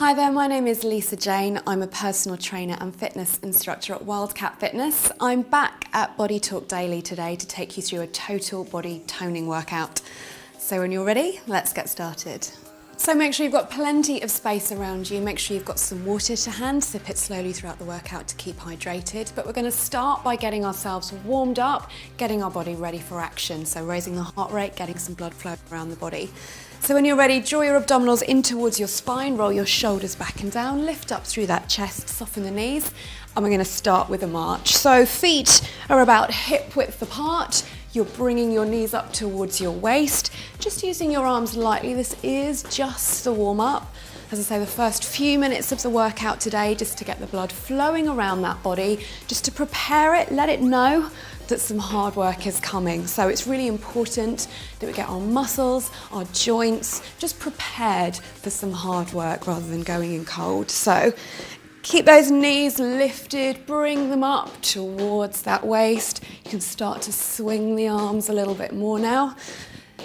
Hi there, my name is Lisa Jane. I'm a personal trainer and fitness instructor at Wildcat Fitness. I'm back at Body Talk Daily today to take you through a total body toning workout. So when you're ready, let's get started. So make sure you've got plenty of space around you. Make sure you've got some water to hand. Sip it slowly throughout the workout to keep hydrated. But we're going to start by getting ourselves warmed up, getting our body ready for action. So raising the heart rate, getting some blood flow around the body. So when you're ready, draw your abdominals in towards your spine, roll your shoulders back and down, lift up through that chest, soften the knees, and we're going to start with a march. So feet are about hip width apart. You're bringing your knees up towards your waist, just using your arms lightly. This is just the warm up. As I say, the first few minutes of the workout today, just to get the blood flowing around that body, just to prepare it, let it know that some hard work is coming. So it's really important that we get our muscles, our joints, just prepared for some hard work rather than going in cold. So keep those knees lifted, bring them up towards that waist. You can start to swing the arms a little bit more now.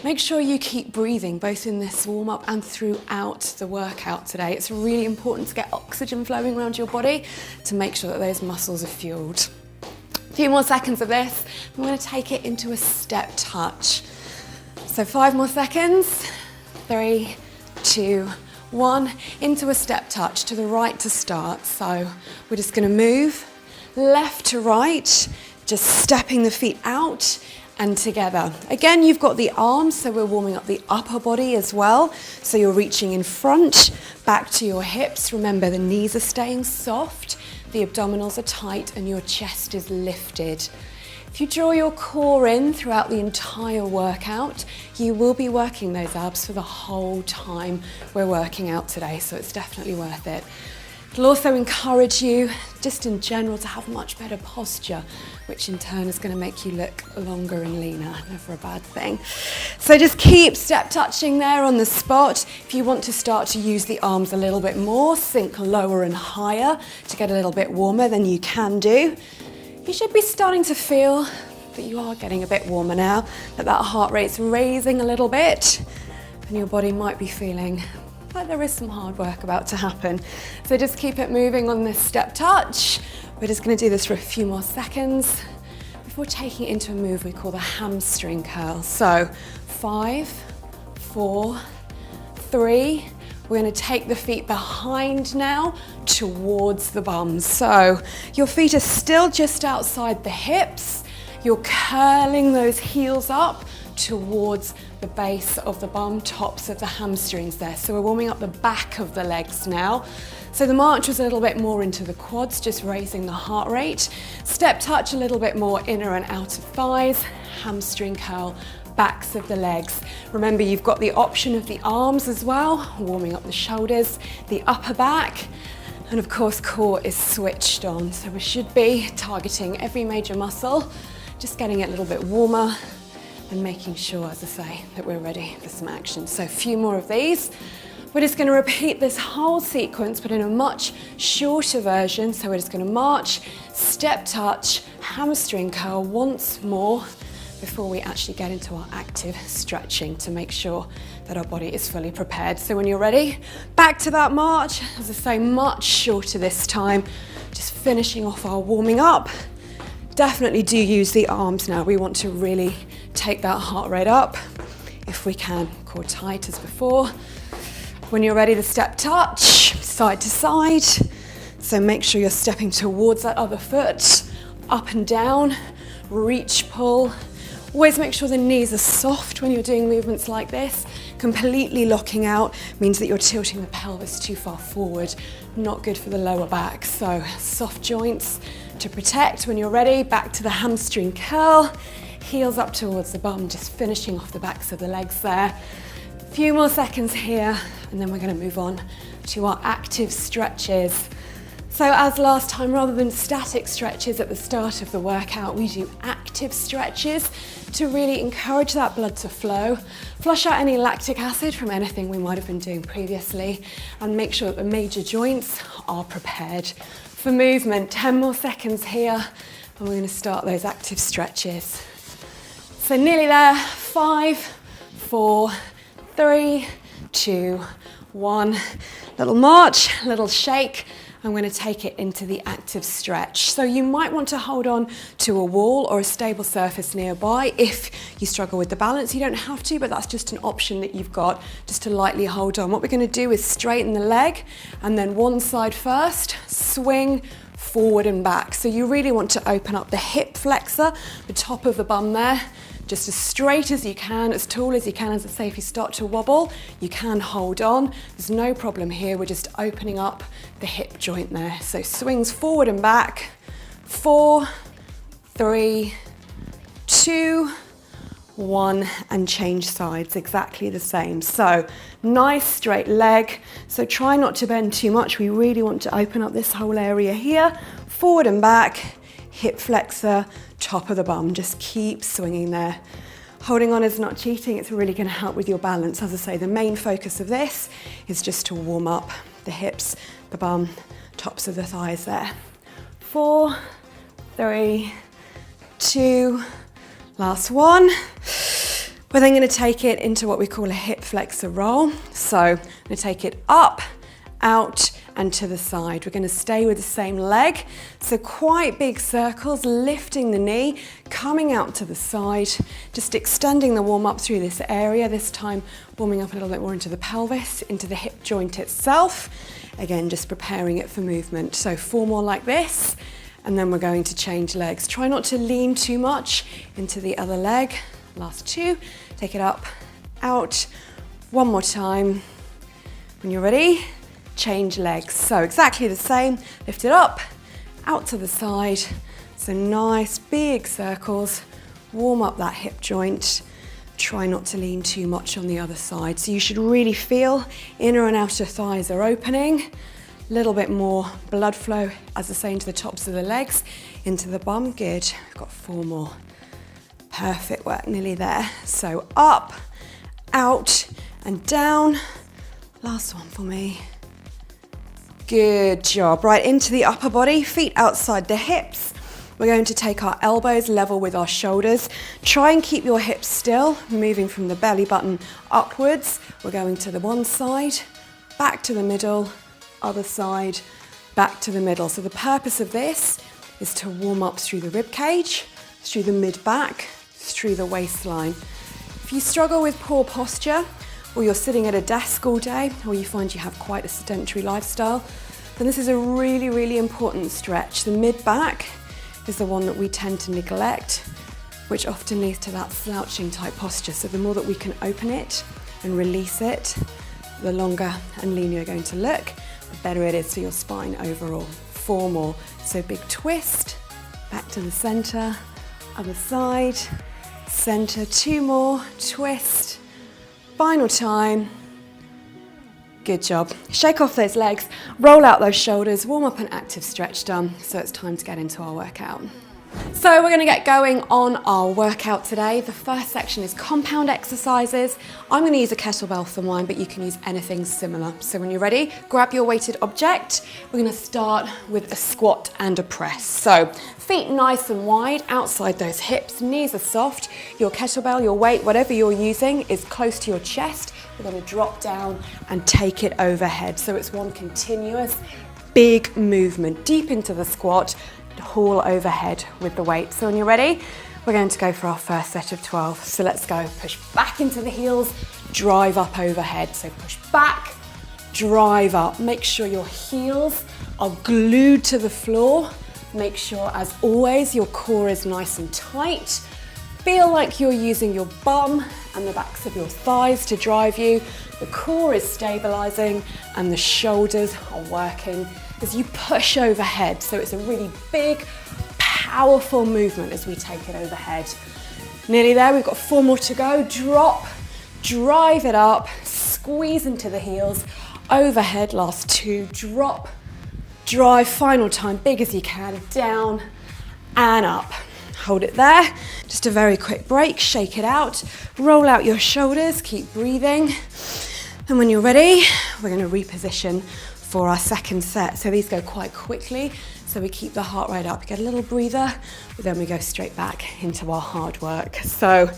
Make sure you keep breathing, both in this warm-up and throughout the workout today. It's really important to get oxygen flowing around your body to make sure that those muscles are fueled. A few more seconds of this. I'm going to take it into a step touch. So 5 more seconds. 3, 2, 1. Into a step touch to the right to start. So we're just going to move left to right, just stepping the feet out and together. Again, you've got the arms, so we're warming up the upper body as well. So you're reaching in front, back to your hips. Remember, the knees are staying soft. The abdominals are tight and your chest is lifted. If you draw your core in throughout the entire workout, you will be working those abs for the whole time we're working out today, so it's definitely worth it. It'll also encourage you, just in general, to have much better posture, which in turn is going to make you look longer and leaner, never a bad thing. So just keep step touching there on the spot. If you want to start to use the arms a little bit more, sink lower and higher to get a little bit warmer, then you can do. You should be starting to feel that you are getting a bit warmer now, that heart rate's raising a little bit, and your body might be feeling like there is some hard work about to happen. So just keep it moving on this step touch. We're just going to do this for a few more seconds before taking it into a move we call the hamstring curl. So 5, 4, 3, we're going to take the feet behind now towards the bums. So your feet are still just outside the hips. You're curling those heels up towards the base of the bum, tops of the hamstrings there. So we're warming up the back of the legs now. So the march was a little bit more into the quads, just raising the heart rate. Step touch a little bit more inner and outer thighs, hamstring curl, backs of the legs. Remember, you've got the option of the arms as well, warming up the shoulders, the upper back, and of course core is switched on. So we should be targeting every major muscle, just getting it a little bit warmer and making sure, as I say, that we're ready for some action. So a few more of these. We're just going to repeat this whole sequence, but in a much shorter version. So we're just going to march, step touch, hamstring curl once more before we actually get into our active stretching to make sure that our body is fully prepared. So when you're ready, back to that march. As I say, much shorter this time. Just finishing off our warming up. Definitely do use the arms now. We want to really take that heart rate up if we can. Core tight as before. When you're ready to step touch, side to side. So make sure you're stepping towards that other foot, up and down, reach, pull. Always make sure the knees are soft when you're doing movements like this. Completely locking out means that you're tilting the pelvis too far forward. Not good for the lower back. So soft joints to protect. When you're ready, back to the hamstring curl. Heels up towards the bum, just finishing off the backs of the legs there. A few more seconds here, and then we're going to move on to our active stretches. So as last time, rather than static stretches at the start of the workout, we do active stretches to really encourage that blood to flow, flush out any lactic acid from anything we might have been doing previously, and make sure that the major joints are prepared for movement. 10 more seconds here, and we're going to start those active stretches. So nearly there. 5, 4, 3, 2, 1, little march, little shake. I'm going to take it into the active stretch. So you might want to hold on to a wall or a stable surface nearby. If you struggle with the balance, you don't have to, but that's just an option that you've got just to lightly hold on. What we're going to do is straighten the leg and then one side first, swing forward and back. So you really want to open up the hip flexor, the top of the bum there, just as straight as you can, as tall as you can. As I say, if you start to wobble, you can hold on. There's no problem here. We're just opening up the hip joint there. So swings forward and back. 4, 3, 2, 1, and change sides, exactly the same. So nice straight leg. So try not to bend too much. We really want to open up this whole area here. Forward and back, hip flexor, top of the bum. Just keep swinging there. Holding on is not cheating. It's really going to help with your balance. As I say, the main focus of this is just to warm up the hips, the bum, tops of the thighs there. 4, 3, 2, last one. We're then going to take it into what we call a hip flexor roll. So I'm going to take it up, out, and to the side. We're going to stay with the same leg. So quite big circles, lifting the knee, coming out to the side, just extending the warm up through this area, this time warming up a little bit more into the pelvis, into the hip joint itself. Again, just preparing it for movement. So 4 more like this, and then we're going to change legs. Try not to lean too much into the other leg. Last 2, take it up, out, 1 more time. When you're ready, change legs. So exactly the same, lift it up, out to the side. So nice big circles, warm up that hip joint. Try not to lean too much on the other side. So you should really feel inner and outer thighs are opening. A little bit more blood flow, as I say, into the tops of the legs, into the bum. Good, we've got 4 more. Perfect work, nearly there. So up, out, and down. Last one for me. Good job. Right into the upper body, feet outside the hips. We're going to take our elbows level with our shoulders. Try and keep your hips still, moving from the belly button upwards. We're going to the one side, back to the middle, other side, back to the middle. So the purpose of this is to warm up through the rib cage, through the mid-back, through the waistline. If you struggle with poor posture, or you're sitting at a desk all day, or you find you have quite a sedentary lifestyle, then this is a really, really important stretch. The mid-back is the one that we tend to neglect, which often leads to that slouching type posture. So the more that we can open it and release it, the longer and leaner you're going to look, the better it is for your spine overall. 4 more. So big twist, back to the center, other side, center, 2 more, twist. Final time. Good job. Shake off those legs, roll out those shoulders, warm up an active stretch done. So it's time to get into our workout. So we're going to get going on our workout today. The first section is compound exercises. I'm going to use a kettlebell for mine, but you can use anything similar. So when you're ready, grab your weighted object. We're going to start with a squat and a press. So feet nice and wide outside those hips, knees are soft. Your kettlebell, your weight, whatever you're using is close to your chest. We're going to drop down and take it overhead. So it's one continuous big movement deep into the squat, haul overhead with the weight. So when you're ready, we're going to go for our first set of 12. So let's go. Push back into the heels, drive up overhead. So push back, drive up. Make sure your heels are glued to the floor. Make sure, as always, your core is nice and tight. Feel like you're using your bum and the backs of your thighs to drive you. The core is stabilizing and the shoulders are working as you push overhead. So it's a really big, powerful movement as we take it overhead. Nearly there, we've got 4 more to go. Drop, drive it up, squeeze into the heels, overhead, last 2, drop, drive, final time, big as you can, down and up. Hold it there. Just a very quick break, shake it out, roll out your shoulders, keep breathing. And when you're ready, we're going to reposition for our second set. So these go quite quickly, so we keep the heart rate up, get a little breather, but then we go straight back into our hard work. So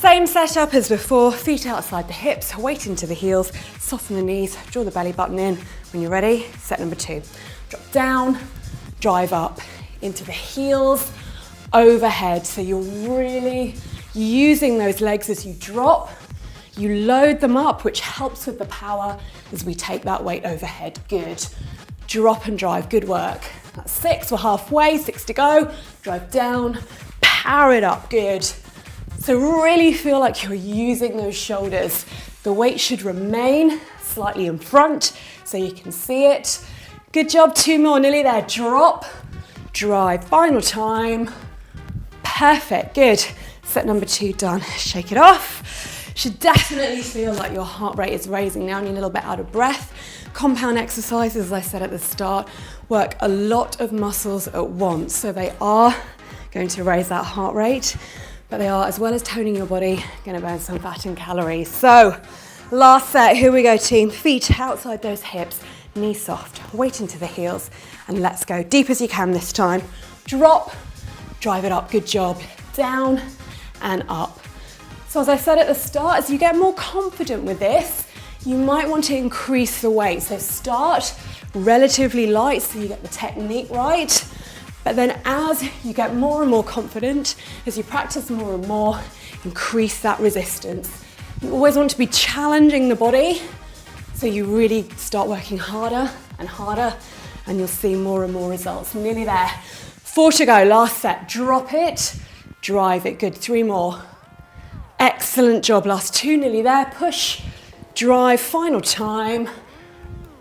Same setup as before, feet outside the hips, weight into the heels, soften the knees, draw the belly button in. When you're ready, set number 2. Drop down, drive up into the heels, overhead. So you're really using those legs as you drop. You load them up, which helps with the power as we take that weight overhead. Good. Drop and drive, good work. That's 6, we're halfway, 6 to go. Drive down, power it up, good. So really feel like you're using those shoulders. The weight should remain slightly in front so you can see it. Good job, 2 more, nearly there. Drop, drive, final time. Perfect, good. Set number 2 done. Shake it off. Should definitely feel like your heart rate is raising now and you're a little bit out of breath. Compound exercises, as I said at the start, work a lot of muscles at once. So they are going to raise that heart rate, but they are, as well as toning your body, going to burn some fat and calories. So last set, here we go team. Feet outside those hips, knees soft, weight into the heels, and let's go. Deep as you can this time. Drop, drive it up, good job. Down and up. So as I said at the start, as you get more confident with this, you might want to increase the weight. So start relatively light so you get the technique right. But then as you get more and more confident, as you practice more and more, increase that resistance. You always want to be challenging the body, so you really start working harder and harder, and you'll see more and more results. Nearly there. 4 to go, last set. Drop it, drive it, good. 3 more. Excellent job, last 2, nearly there. Push, drive, final time.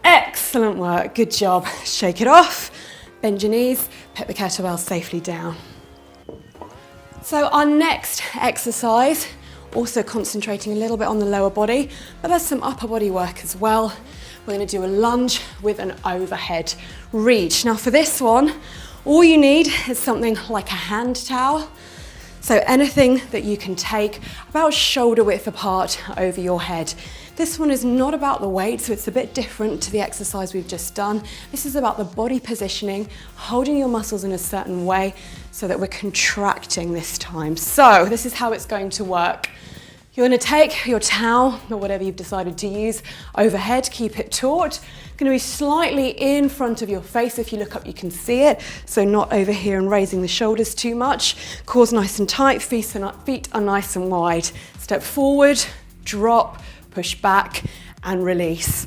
Excellent work, good job. Shake it off, bend your knees, put the kettlebell safely down. So our next exercise, also concentrating a little bit on the lower body, but there's some upper body work as well. We're going to do a lunge with an overhead reach. Now for this one, all you need is something like a hand towel. So anything that you can take about shoulder width apart over your head. This one is not about the weight, so it's a bit different to the exercise we've just done. This is about the body positioning, holding your muscles in a certain way so that we're contracting this time. So this is how it's going to work. You're going to take your towel, or whatever you've decided to use, overhead, keep it taut. Going to be slightly in front of your face. If you look up, you can see it. So not over here and raising the shoulders too much. Core's nice and tight, feet are nice and wide. Step forward, drop, push back and release.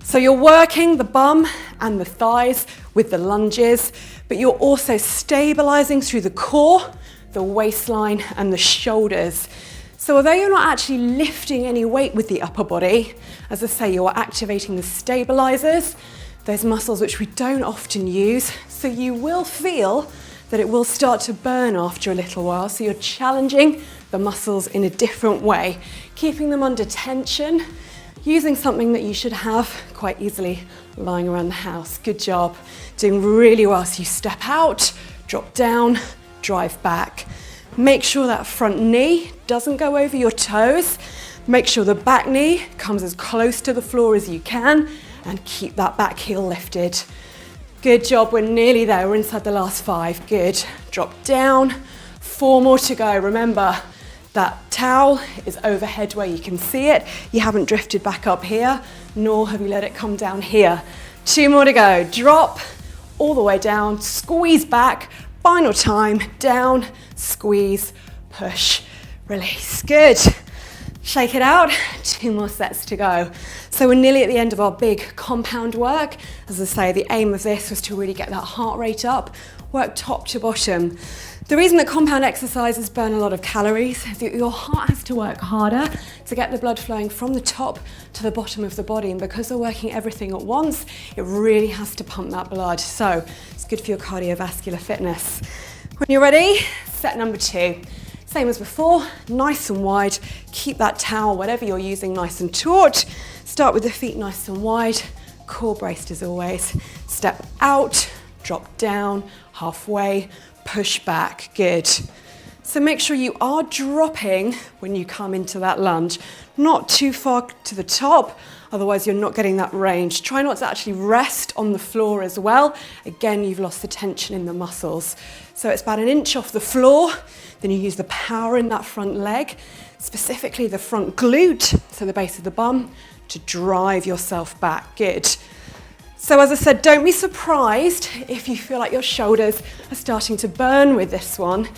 So you're working the bum and the thighs with the lunges, but you're also stabilizing through the core, the waistline and the shoulders. So although you're not actually lifting any weight with the upper body, as I say, you're activating the stabilizers, those muscles which we don't often use. So you will feel that it will start to burn after a little while. So you're challenging the muscles in a different way, keeping them under tension, using something that you should have quite easily lying around the house. Good job. Doing really well. So you step out, drop down, drive back. Make sure that front knee doesn't go over your toes. Make sure the back knee comes as close to the floor as you can and keep that back heel lifted. Good job, we're nearly there. We're inside the last 5. Good. Drop down. 4 more to go. Remember, that towel is overhead where you can see it. You haven't drifted back up here, nor have you let it come down here. 2 more to go. Drop all the way down, squeeze back. Final time, down, squeeze, push, release. Good. Shake it out. 2 more sets to go. So we're nearly at the end of our big compound work. As I say, the aim of this was to really get that heart rate up, work top to bottom. The reason that compound exercises burn a lot of calories is that your heart has to work harder to get the blood flowing from the top to the bottom of the body. And because they're working everything at once, it really has to pump that blood. So it's good for your cardiovascular fitness. When you're ready, set number 2. Same as before, nice and wide. Keep that towel, whatever you're using, nice and taut. Start with the feet nice and wide, core braced as always. Step out, drop down, halfway, push back, good. So make sure you are dropping when you come into that lunge, not too far to the top, otherwise you're not getting that range. Try not to actually rest on the floor as well. Again, you've lost the tension in the muscles. So it's about 1 inch off the floor, then you use the power in that front leg specifically the front glute, so the base of the bum, to drive yourself back. Good. So as I said, don't be surprised if you feel like your shoulders are starting to burn with this one.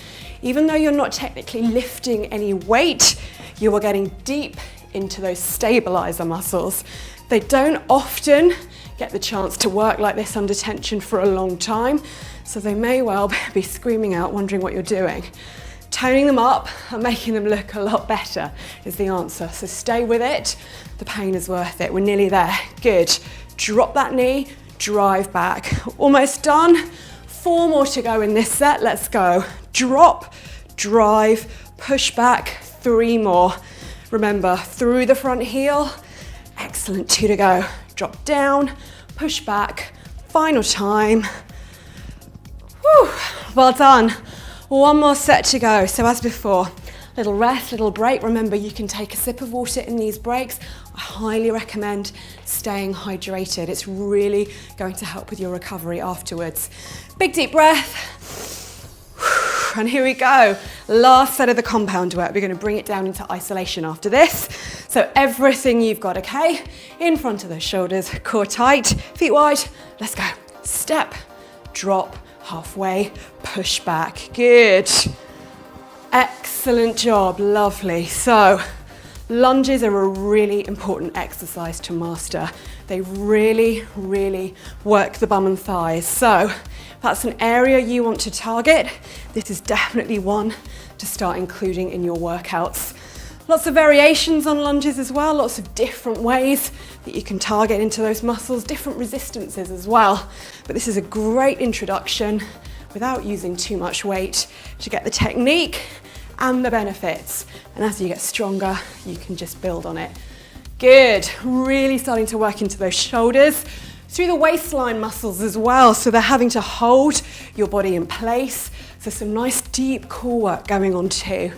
Even though you're not technically lifting any weight, you are getting deep into those stabilizer muscles. They don't often get the chance to work like this under tension for a long time, so they may well be screaming out, wondering what you're doing. Toning them up and making them look a lot better is the answer. So stay with it. The pain is worth it. We're nearly there. Good. Drop that knee, drive back. Almost done. 4 more to go in this set. Let's go. Drop, drive, push back. 3 more. Remember, through the front heel. Excellent. 2 to go. Drop down, push back. Final time. Whew. Well done. 1 more set to go. So as before, little rest, little break. Remember, you can take a sip of water in these breaks. I highly recommend staying hydrated. It's really going to help with your recovery afterwards. Big deep breath. And here we go. Last set of the compound work. We're going to bring it down into isolation after this. So everything you've got, okay? In front of the shoulders, core tight, feet wide. Let's go. Step, drop, halfway, push back. Good. Excellent job, lovely. So lunges are a really important exercise to master. They really, really work the bum and thighs. So if that's an area you want to target, this is definitely one to start including in your workouts. Lots of variations on lunges as well, lots of different ways that you can target into those muscles, different resistances as well. But this is a great introduction without using too much weight to get the technique and the benefits. And as you get stronger, you can just build on it. Good, really starting to work into those shoulders, through the waistline muscles as well. So they're having to hold your body in place. So some nice deep core work going on too.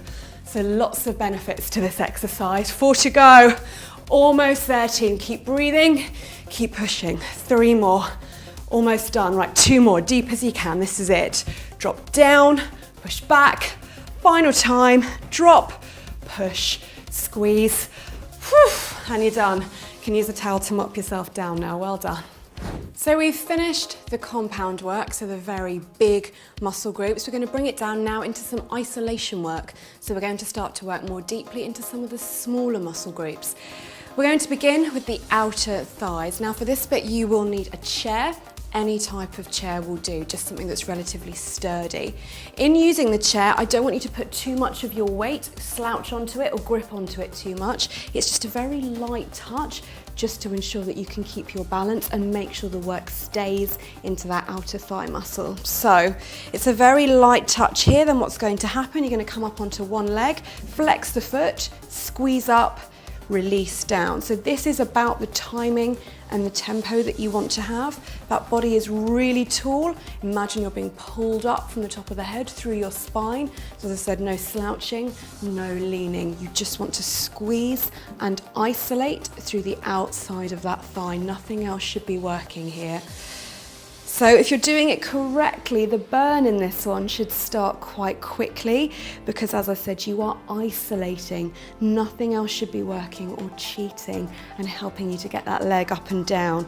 So lots of benefits to this exercise. 4 to go, almost there team. Keep breathing, keep pushing. 3 more, almost done. Right, 2 more, deep as you can, this is it. Drop down, push back. Final time, drop, push, squeeze, whew, and you're done. You can use a towel to mop yourself down now, well done. So we've finished the compound work, so the very big muscle groups. We're going to bring it down now into some isolation work. So we're going to start to work more deeply into some of the smaller muscle groups. We're going to begin with the outer thighs. Now for this bit, you will need a chair. Any type of chair will do, just something that's relatively sturdy. In using the chair, I don't want you to put too much of your weight, slouch onto it or grip onto it too much. It's just a very light touch, just to ensure that you can keep your balance and make sure the work stays into that outer thigh muscle. So it's a very light touch here. Then what's going to happen, you're going to come up onto one leg, flex the foot, squeeze up, release down. So this is about the timing and the tempo that you want to have. That body is really tall. Imagine you're being pulled up from the top of the head through your spine. So as I said, no slouching, no leaning. You just want to squeeze and isolate through the outside of that thigh. Nothing else should be working here. So if you're doing it correctly, the burn in this one should start quite quickly because, as I said, you are isolating. Nothing else should be working or cheating and helping you to get that leg up and down.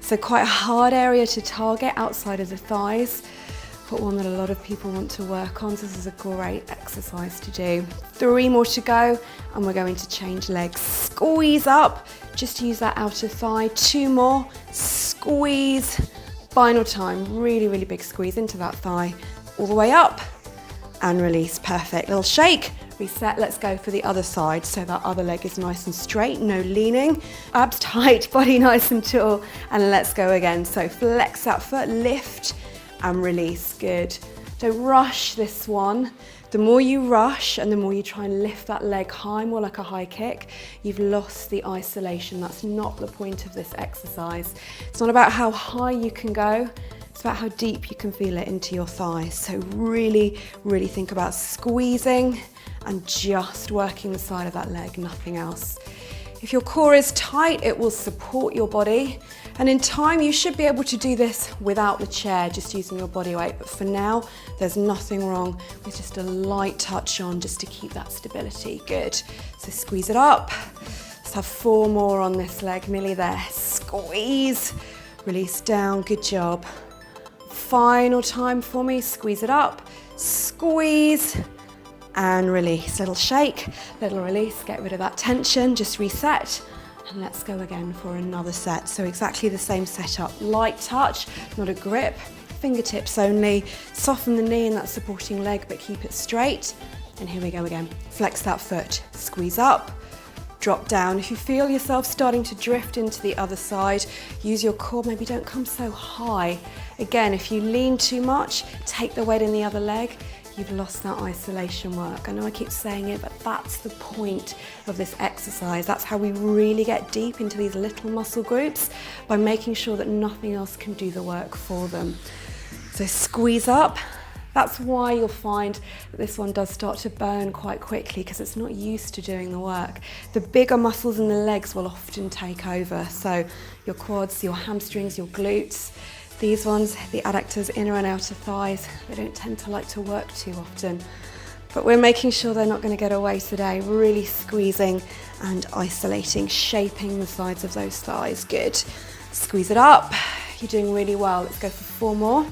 So quite a hard area to target outside of the thighs, but one that a lot of people want to work on. So this is a great exercise to do. 3 more to go and we're going to change legs. Squeeze up, just use that outer thigh. 2 more, squeeze. Final time, really, really big squeeze into that thigh, all the way up and release. Perfect. Little shake, reset. Let's go for the other side. So that other leg is nice and straight, no leaning. Abs tight, body nice and tall. And let's go again. So flex that foot, lift and release. Good. Don't rush this one. The more you rush and the more you try and lift that leg high, more like a high kick, you've lost the isolation. That's not the point of this exercise. It's not about how high you can go, it's about how deep you can feel it into your thighs. So really, really think about squeezing and just working the side of that leg, nothing else. If your core is tight, it will support your body. And in time, you should be able to do this without the chair, just using your body weight. But for now, there's nothing wrong with just a light touch on just to keep that stability. Good. So squeeze it up. Let's have 4 more on this leg, nearly there. Squeeze, release down, good job. Final time for me, squeeze it up, squeeze, and release. Little shake, little release, get rid of that tension, just reset. And let's go again for another set. So exactly the same setup. Light touch, not a grip, fingertips only. Soften the knee in that supporting leg, but keep it straight. And here we go again. Flex that foot, squeeze up, drop down. If you feel yourself starting to drift into the other side, use your core, maybe don't come so high. Again, if you lean too much, take the weight in the other leg, you've lost that isolation work. I know I keep saying it, but that's the point of this exercise. That's how we really get deep into these little muscle groups, by making sure that nothing else can do the work for them. So squeeze up. That's why you'll find that this one does start to burn quite quickly, because it's not used to doing the work. The bigger muscles in the legs will often take over. So your quads, your hamstrings, your glutes. These ones, the adductors, inner and outer thighs, they don't tend to like to work too often. But we're making sure they're not going to get away today. Really squeezing and isolating, shaping the sides of those thighs. Good. Squeeze it up. You're doing really well. Let's go for 4 more.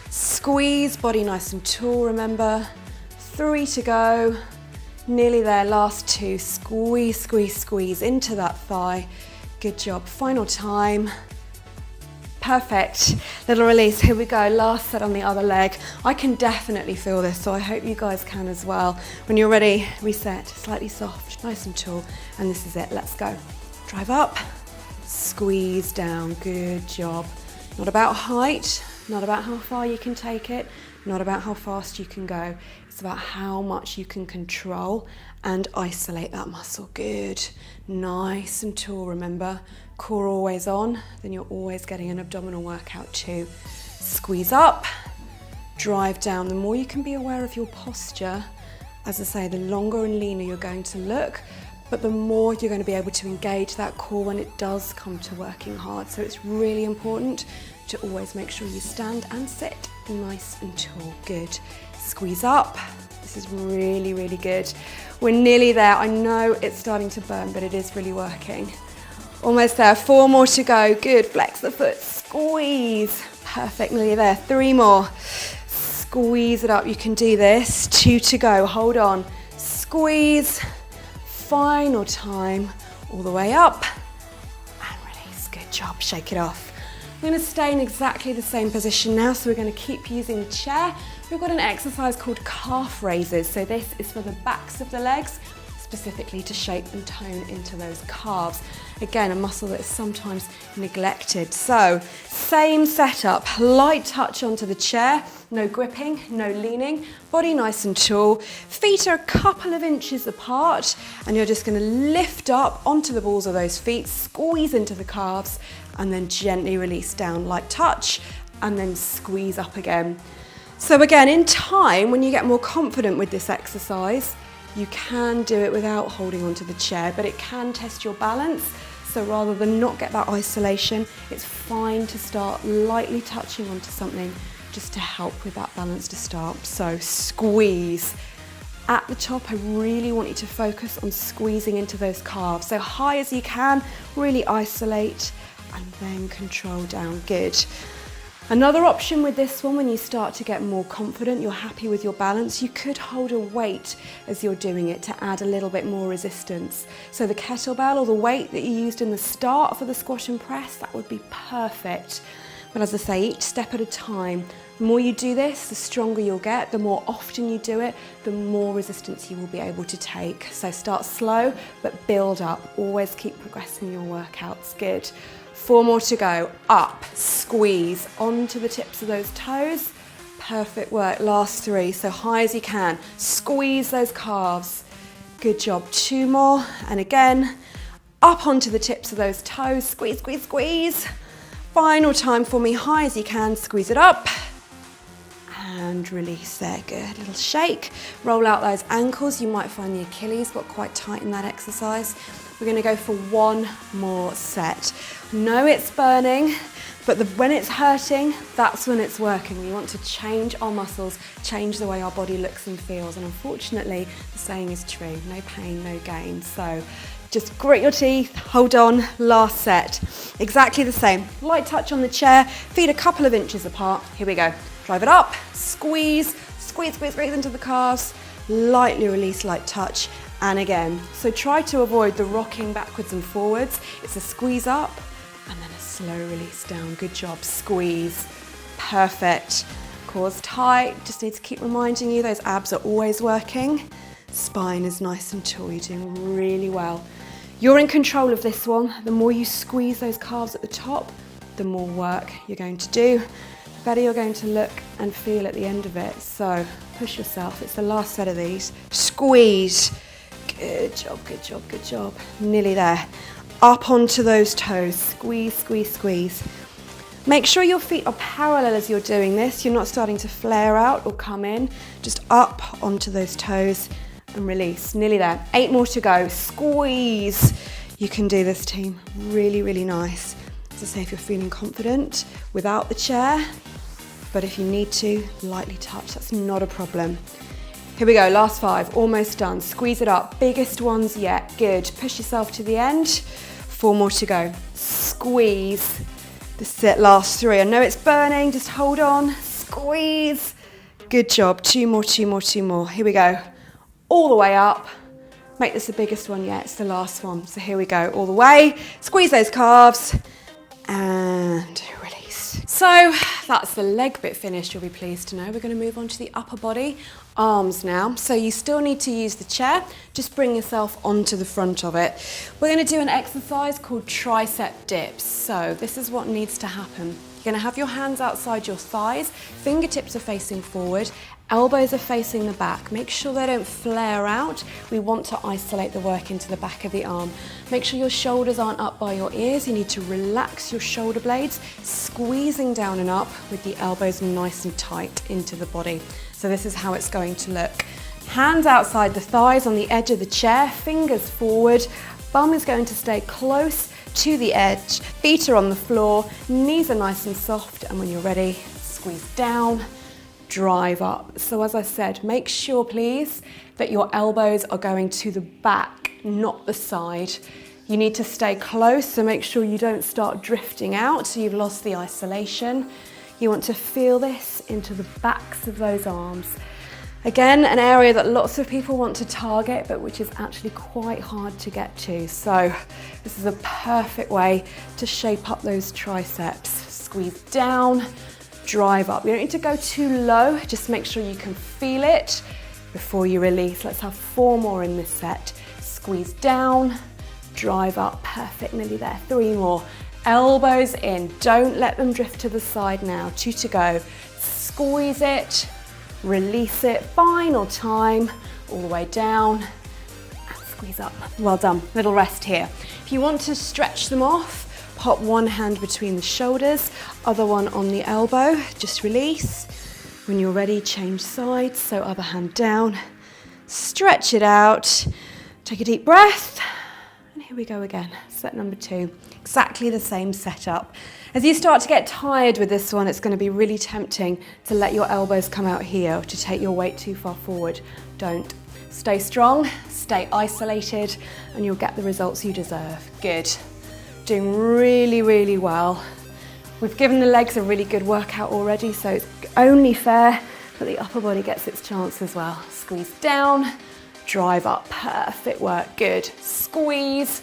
Squeeze, body nice and tall, remember. 3 to go. Nearly there, last 2. Squeeze, squeeze, squeeze into that thigh. Good job. Final time. Perfect. Little release. Here we go. Last set on the other leg. I can definitely feel this, so I hope you guys can as well. When you're ready, reset. Slightly soft, nice and tall. And this is it. Let's go. Drive up. Squeeze down. Good job. Not about height, not about how far you can take it, not about how fast you can go. It's about how much you can control and isolate that muscle. Good. Nice and tall, remember. Core always on, then you're always getting an abdominal workout too. Squeeze up, drive down. The more you can be aware of your posture, as I say, the longer and leaner you're going to look, but the more you're going to be able to engage that core when it does come to working hard. So it's really important to always make sure you stand and sit nice and tall. Good. Squeeze up. This is really, really good. We're nearly there. I know it's starting to burn, but it is really working. Almost there. 4 more to go. Good. Flex the foot. Squeeze. Perfect. Nearly there. 3 more. Squeeze it up. You can do this. 2 to go. Hold on. Squeeze. Final time. All the way up. And release. Good job. Shake it off. We're going to stay in exactly the same position now, so we're going to keep using the chair. We've got an exercise called calf raises. So this is for the backs of the legs, specifically to shape and tone into those calves. Again, a muscle that is sometimes neglected. So same setup, light touch onto the chair, no gripping, no leaning, body nice and tall, feet are a couple of inches apart, and you're just going to lift up onto the balls of those feet, squeeze into the calves, and then gently release down, light touch, and then squeeze up again. So again, in time, when you get more confident with this exercise, you can do it without holding onto the chair, but it can test your balance. So rather than not get that isolation, it's fine to start lightly touching onto something just to help with that balance to start. So squeeze. At the top, I really want you to focus on squeezing into those calves. So high as you can, really isolate, and then control down. Good. Another option with this one, when you start to get more confident, you're happy with your balance, you could hold a weight as you're doing it to add a little bit more resistance. So the kettlebell or the weight that you used in the start for the squat and press, that would be perfect. But as I say, each step at a time. The more you do this, the stronger you'll get. The more often you do it, the more resistance you will be able to take. So start slow, but build up. Always keep progressing your workouts. Good. 4 more to go. Up, squeeze onto the tips of those toes. Perfect work. Last 3, so high as you can. Squeeze those calves. Good job. 2 more, and again, up onto the tips of those toes. Squeeze, squeeze, squeeze. Final time for me, high as you can. Squeeze it up. and release there. Good, little shake. Roll out those ankles. You might find the Achilles got quite tight in that exercise. We're gonna go for one more set. No, it's burning, but when it's hurting, that's when it's working. We want to change our muscles, change the way our body looks and feels. And unfortunately, the saying is true, no pain, no gain. So just grit your teeth, hold on, last set. Exactly the same. Light touch on the chair, feet a couple of inches apart. Here we go. Drive it up, squeeze, squeeze, squeeze, squeeze into the calves. Lightly release, light touch. And again, so try to avoid the rocking backwards and forwards. It's a squeeze up and then a slow release down. Good job, squeeze. Perfect. Cores tight, just need to keep reminding you those abs are always working. Spine is nice and tall, you're doing really well. You're in control of this one. The more you squeeze those calves at the top, the more work you're going to do, the better you're going to look and feel at the end of it. So push yourself, it's the last set of these. Squeeze. Good job, good job, good job. Nearly there. Up onto those toes. Squeeze, squeeze, squeeze. Make sure your feet are parallel as you're doing this. You're not starting to flare out or come in. Just up onto those toes and release. Nearly there. 8 more to go. Squeeze. You can do this, team. Really, really nice. As I say, if you're feeling confident without the chair, but if you need to, lightly touch. That's not a problem. Here we go, last 5, almost done. Squeeze it up, biggest ones yet. Good, push yourself to the end. 4 more to go. Squeeze. This is it, last 3. I know it's burning, just hold on. Squeeze. Good job, 2 more, 2 more, 2 more. Here we go. All the way up. Make this the biggest one yet, it's the last one. So here we go, all the way. Squeeze those calves and release. So that's the leg bit finished, you'll be pleased to know. We're going to move on to the upper body, arms now. So you still need to use the chair, just bring yourself onto the front of it. We're going to do an exercise called tricep dips. So this is what needs to happen. You're going to have your hands outside your thighs, fingertips are facing forward, elbows are facing the back. Make sure they don't flare out. We want to isolate the work into the back of the arm. Make sure your shoulders aren't up by your ears. You need to relax your shoulder blades, squeezing down and up with the elbows nice and tight into the body. So this is how it's going to look. Hands outside the thighs on the edge of the chair, fingers forward. Bum is going to stay close to the edge. Feet are on the floor, knees are nice and soft, and when you're ready, squeeze down, drive up. So as I said, make sure please that your elbows are going to the back, not the side. You need to stay close, so make sure you don't start drifting out so you've lost the isolation. You want to feel this into the backs of those arms. Again, an area that lots of people want to target, but which is actually quite hard to get to. So this is a perfect way to shape up those triceps. Squeeze down, drive up. You don't need to go too low, just make sure you can feel it before you release. Let's have 4 more in this set. Squeeze down, drive up, perfect, nearly there. 3 more. Elbows in, don't let them drift to the side now. 2 to go. Squeeze it, release it, final time, all the way down, and squeeze up. Well done, little rest here. If you want to stretch them off, pop one hand between the shoulders, other one on the elbow, just release. When you're ready, change sides, so other hand down, stretch it out, take a deep breath, and here we go again, set number 2. Exactly the same setup. As you start to get tired with this one, it's going to be really tempting to let your elbows come out here, or to take your weight too far forward. Don't. Stay strong, stay isolated, and you'll get the results you deserve. Good. Doing really, really well. We've given the legs a really good workout already, so it's only fair that the upper body gets its chance as well. Squeeze down, drive up, perfect work, good. Squeeze,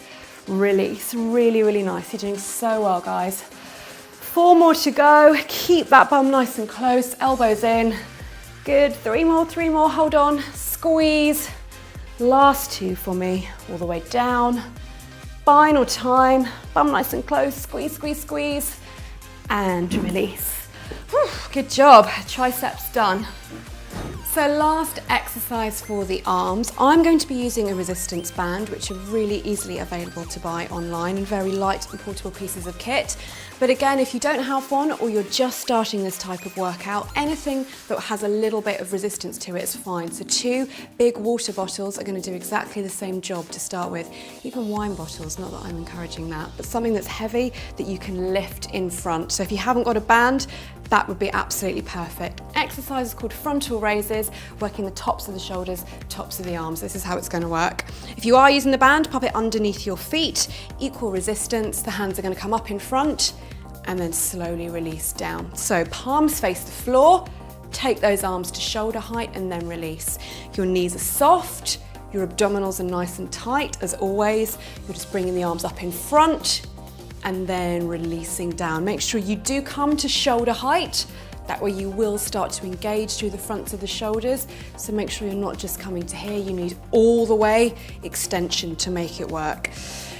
release, really, really nice. You're doing so well, guys. 4 more to go, keep that bum nice and close, elbows in. Good, 3 more, hold on, squeeze. Last 2 for me, all the way down. Final time, bum nice and close, squeeze, squeeze, squeeze, and release. Whew, good job, triceps done. So last exercise for the arms, I'm going to be using a resistance band, which are really easily available to buy online and very light and portable pieces of kit. But again, if you don't have one or you're just starting this type of workout, anything that has a little bit of resistance to it is fine. So 2 big water bottles are going to do exactly the same job to start with. Even wine bottles, not that I'm encouraging that, but something that's heavy that you can lift in front. So if you haven't got a band, that would be absolutely perfect. Exercise is called frontal raises, working the tops of the shoulders, tops of the arms. This is how it's going to work. If you are using the band, pop it underneath your feet, equal resistance. The hands are going to come up in front and then slowly release down. So palms face the floor, take those arms to shoulder height and then release. Your knees are soft, your abdominals are nice and tight as always. You're just bringing the arms up in front and then releasing down. Make sure you do come to shoulder height. That way you will start to engage through the fronts of the shoulders. So make sure you're not just coming to here, you need all the way extension to make it work.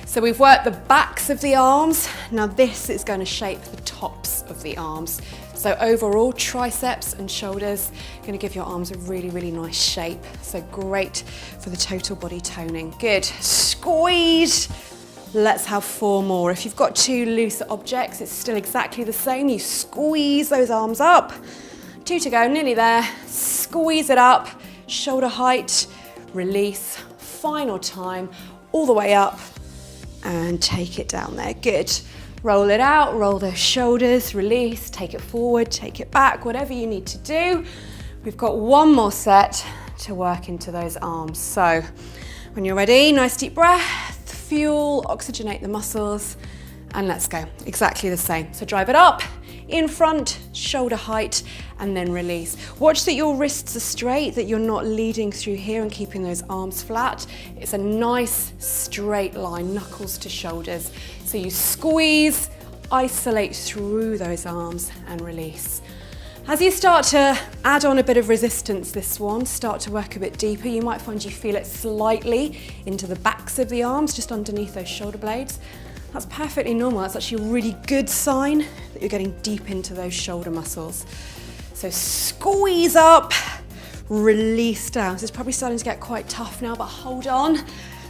So we've worked the backs of the arms. Now this is going to shape the tops of the arms. So overall, triceps and shoulders, going to give your arms a really, really nice shape. So great for the total body toning. Good. Squeeze. Let's have 4 more. If you've got 2 looser objects, it's still exactly the same. You squeeze those arms up. 2 to go, nearly there. Squeeze it up, shoulder height, release. Final time, all the way up and take it down there. Good. Roll it out, roll those shoulders, release, take it forward, take it back, whatever you need to do. We've got 1 more set to work into those arms. So when you're ready, nice deep breath. Fuel, oxygenate the muscles, and let's go. Exactly the same. So drive it up, in front, shoulder height, and then release. Watch that your wrists are straight, that you're not leading through here and keeping those arms flat. It's a nice straight line, knuckles to shoulders. So you squeeze, isolate through those arms and release. As you start to add on a bit of resistance this one, start to work a bit deeper, you might find you feel it slightly into the backs of the arms, just underneath those shoulder blades. That's perfectly normal. That's actually a really good sign that you're getting deep into those shoulder muscles. So squeeze up, release down. So it's probably starting to get quite tough now, but hold on.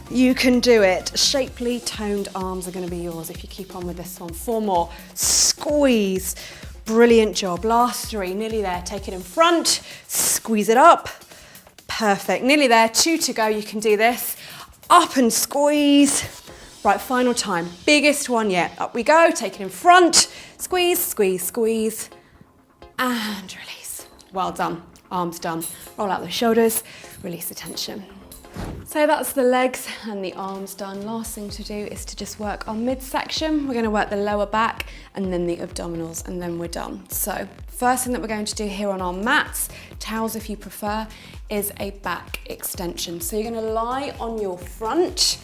You can do it. Shapely, toned arms are going to be yours if you keep on with this one. 4 more. Squeeze. Brilliant job. Last 3, nearly there. Take it in front, squeeze it up. Perfect, nearly there. 2 to go, you can do this. Up and squeeze. Right, final time. Biggest one yet. Up we go, take it in front, squeeze, squeeze, squeeze, and release. Well done, arms done. Roll out the shoulders, release the tension. So that's the legs and the arms done. Last thing to do is to just work our midsection. We're going to work the lower back and then the abdominals, and then we're done. So first thing that we're going to do here on our mats, towels if you prefer, is a back extension. So you're going to lie on your front.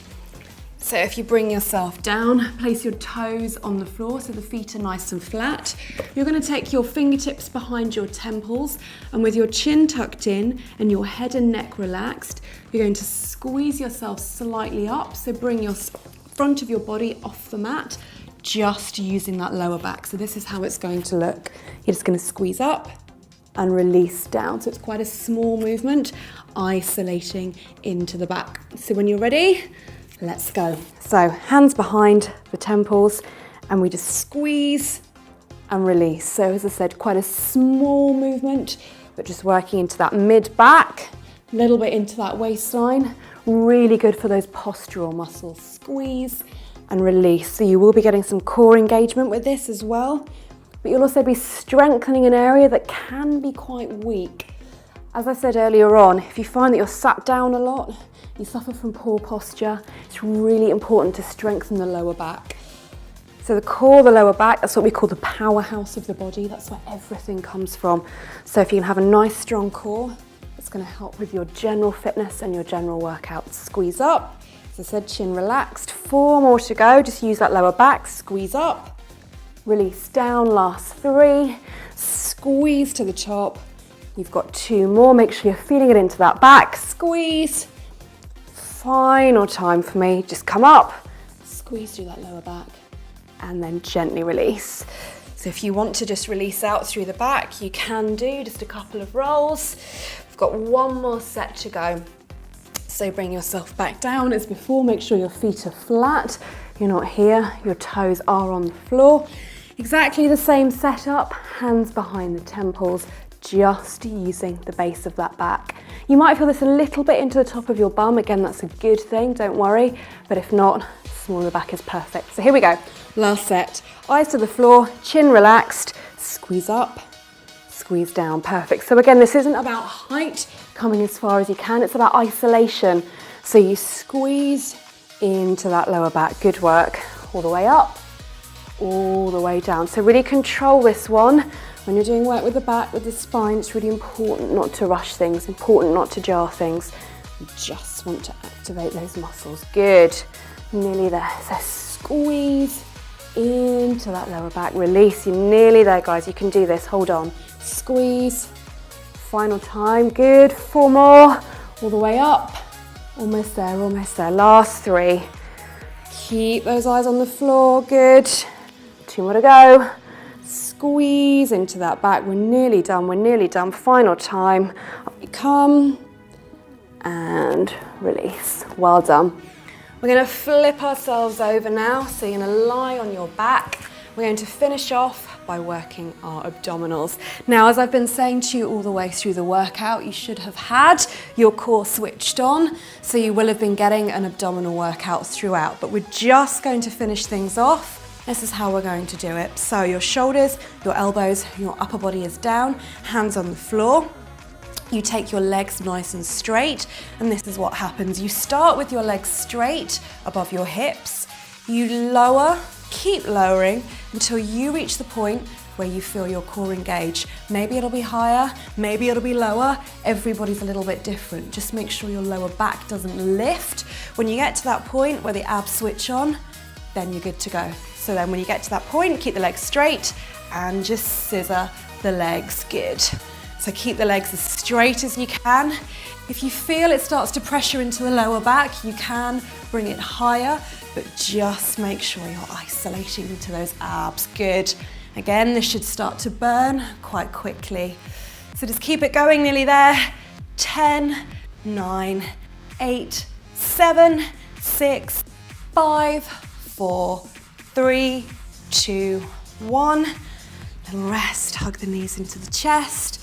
So if you bring yourself down, place your toes on the floor so the feet are nice and flat. You're going to take your fingertips behind your temples, and with your chin tucked in and your head and neck relaxed, you're going to squeeze yourself slightly up. So bring your front of your body off the mat, just using that lower back. So this is how it's going to look. You're just going to squeeze up and release down. So it's quite a small movement, isolating into the back. So when you're ready, let's go. So hands behind the temples, and we just squeeze and release. So as I said, quite a small movement, but just working into that mid back, a little bit into that waistline. Really good for those postural muscles. Squeeze and release. So you will be getting some core engagement with this as well, but you'll also be strengthening an area that can be quite weak. As I said earlier on, if you find that you're sat down a lot, you suffer from poor posture, it's really important to strengthen the lower back. So the core, the lower back, that's what we call the powerhouse of the body. That's where everything comes from. So if you can have a nice strong core, it's going to help with your general fitness and your general workout. Squeeze up. As I said, chin relaxed. 4 more to go. Just use that lower back. Squeeze up. Release down. Last 3. Squeeze to the top. You've got 2 more. Make sure you're feeling it into that back. Squeeze. Final time for me. Just come up. Squeeze through that lower back and then gently release. So if you want to just release out through the back, you can do just a couple of rolls. We've got one more set to go. So bring yourself back down as before, make sure your feet are flat. You're not here, your toes are on the floor. Exactly the same setup, hands behind the temples, just using the base of that back. You might feel this a little bit into the top of your bum. Again, that's a good thing, don't worry. But if not, smaller back is perfect. So here we go, last set. Eyes to the floor, chin relaxed, squeeze up, squeeze down, perfect. So again, this isn't about height, coming as far as you can, it's about isolation. So you squeeze into that lower back, good work. All the way up, all the way down. So really control this one. When you're doing work with the back, with the spine, it's really important not to rush things, important not to jar things. You just want to activate those muscles. Good, nearly there. So squeeze into that lower back, release. You're nearly there, guys. You can do this, hold on. Squeeze, final time, good. 4 more, all the way up. Almost there, almost there. Last 3. Keep those eyes on the floor, good. 2 more to go. Squeeze into that back. We're nearly done, we're nearly done. Final time. Up you come and release. Well done. We're going to flip ourselves over now. So you're going to lie on your back. We're going to finish off by working our abdominals. Now, as I've been saying to you all the way through the workout, you should have had your core switched on, so you will have been getting an abdominal workout throughout, but we're just going to finish things off. This is how we're going to do it. So your shoulders, your elbows, your upper body is down, hands on the floor. You take your legs nice and straight, and this is what happens. You start with your legs straight above your hips. You lower, keep lowering until you reach the point where you feel your core engage. Maybe it'll be higher, maybe it'll be lower. Everybody's a little bit different. Just make sure your lower back doesn't lift. When you get to that point where the abs switch on, then you're good to go. So then when you get to that point, keep the legs straight and just scissor the legs, good. So keep the legs as straight as you can. If you feel it starts to pressure into the lower back, you can bring it higher, but just make sure you're isolating into those abs, good. Again, this should start to burn quite quickly. So just keep it going, nearly there. 10, 9, 8, 7, 6, 5, 4, 3, 2, 1. Little rest, hug the knees into the chest.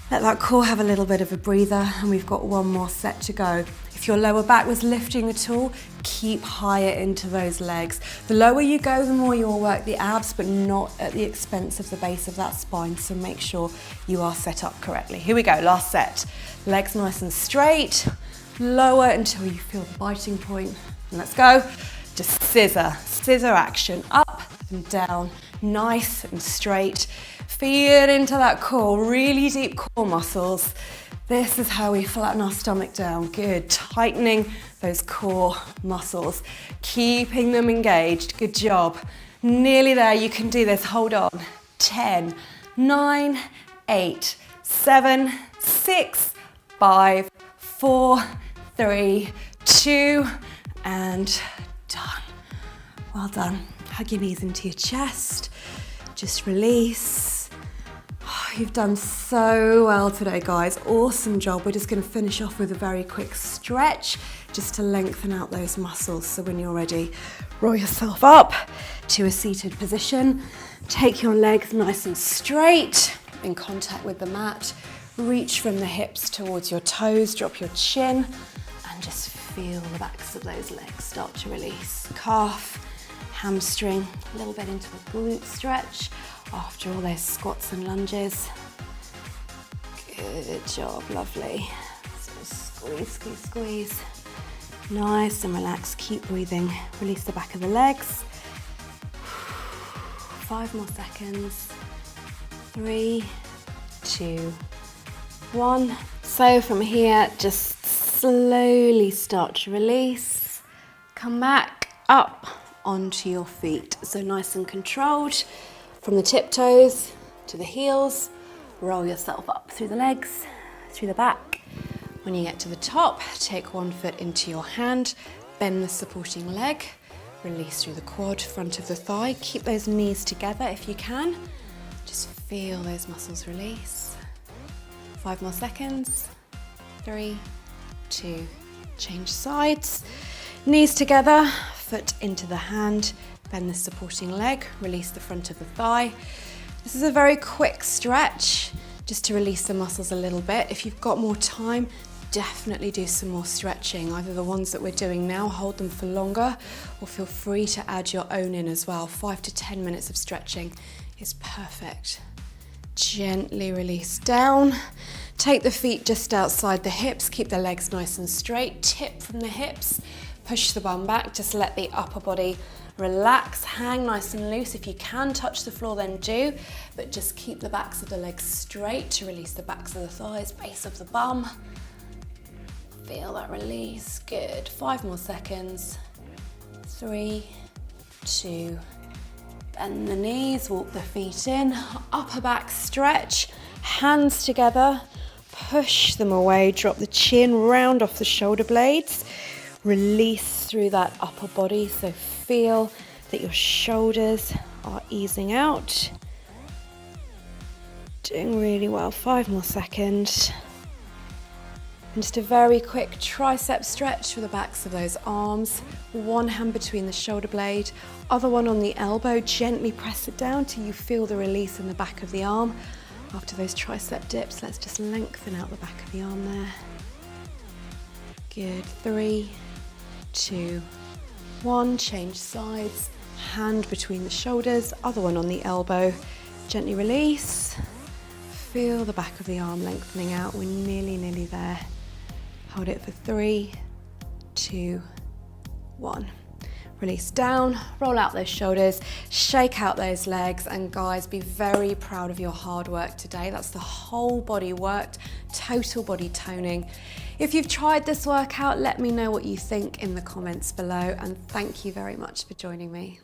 Let that core have a little bit of a breather, and we've got one more set to go. If your lower back was lifting at all, keep higher into those legs. The lower you go, the more you'll work the abs, but not at the expense of the base of that spine, so make sure you are set up correctly. Here we go, last set. Legs nice and straight, lower until you feel the biting point, and let's go. Just scissor action, up and down, nice and straight. Feel into that core, really deep core muscles. This is how we flatten our stomach down. Good, tightening those core muscles, keeping them engaged. Good job. Nearly there, you can do this, hold on. 10, 9, 8, 7, 6, 5, 4, 3, 2, and done. Well done. Hug your knees into your chest. Just release. You've done so well today, guys. Awesome job. We're just going to finish off with a very quick stretch just to lengthen out those muscles. So when you're ready, roll yourself up to a seated position. Take your legs nice and straight in contact with the mat. Reach from the hips towards your toes. Drop your chin and just feel the backs of those legs start to release. Calf, hamstring, a little bit into a glute stretch after all those squats and lunges. Good job, lovely. So squeeze, squeeze, squeeze. Nice and relaxed, keep breathing. Release the back of the legs. 5 more seconds. 3, 2, 1. So from here, just slowly start to release. Come back up onto your feet. So nice and controlled. From the tiptoes to the heels, roll yourself up through the legs, through the back. When you get to the top, take one foot into your hand, bend the supporting leg, Release through the quad, front of the thigh. Keep those knees together if you can. Just feel those muscles release. 5 more seconds. 3, 2, change sides. Knees together, foot into the hand. Bend the supporting leg, release the front of the thigh. This is a very quick stretch, just to release the muscles a little bit. If you've got more time, definitely do some more stretching. Either the ones that we're doing now, hold them for longer, or feel free to add your own in as well. 5 to 10 minutes of stretching is perfect. Gently release down. Take the feet just outside the hips, keep the legs nice and straight. Tip from the hips, push the bum back, just let the upper body relax, hang nice and loose. If you can touch the floor, then do, but just keep the backs of the legs straight to release the backs of the thighs, base of the bum. Feel that release, good. 5 more seconds. 3, 2, bend the knees, walk the feet in, upper back stretch, hands together, push them away, drop the chin, round off the shoulder blades, release through that upper body, so feel that your shoulders are easing out. Doing really well, 5 more seconds. And just a very quick tricep stretch for the backs of those arms. One hand between the shoulder blade, other one on the elbow. Gently press it down till you feel the release in the back of the arm. After those tricep dips, let's just lengthen out the back of the arm there. Good, 3, 2, 1, change sides. Hand between the shoulders, other one on the elbow. Gently release. Feel the back of the arm lengthening out. We're nearly there. Hold it for 3, 2, 1. Release down, roll out those shoulders, shake out those legs, and guys, be very proud of your hard work today. That's the whole body worked, total body toning. If you've tried this workout, let me know what you think in the comments below, and thank you very much for joining me.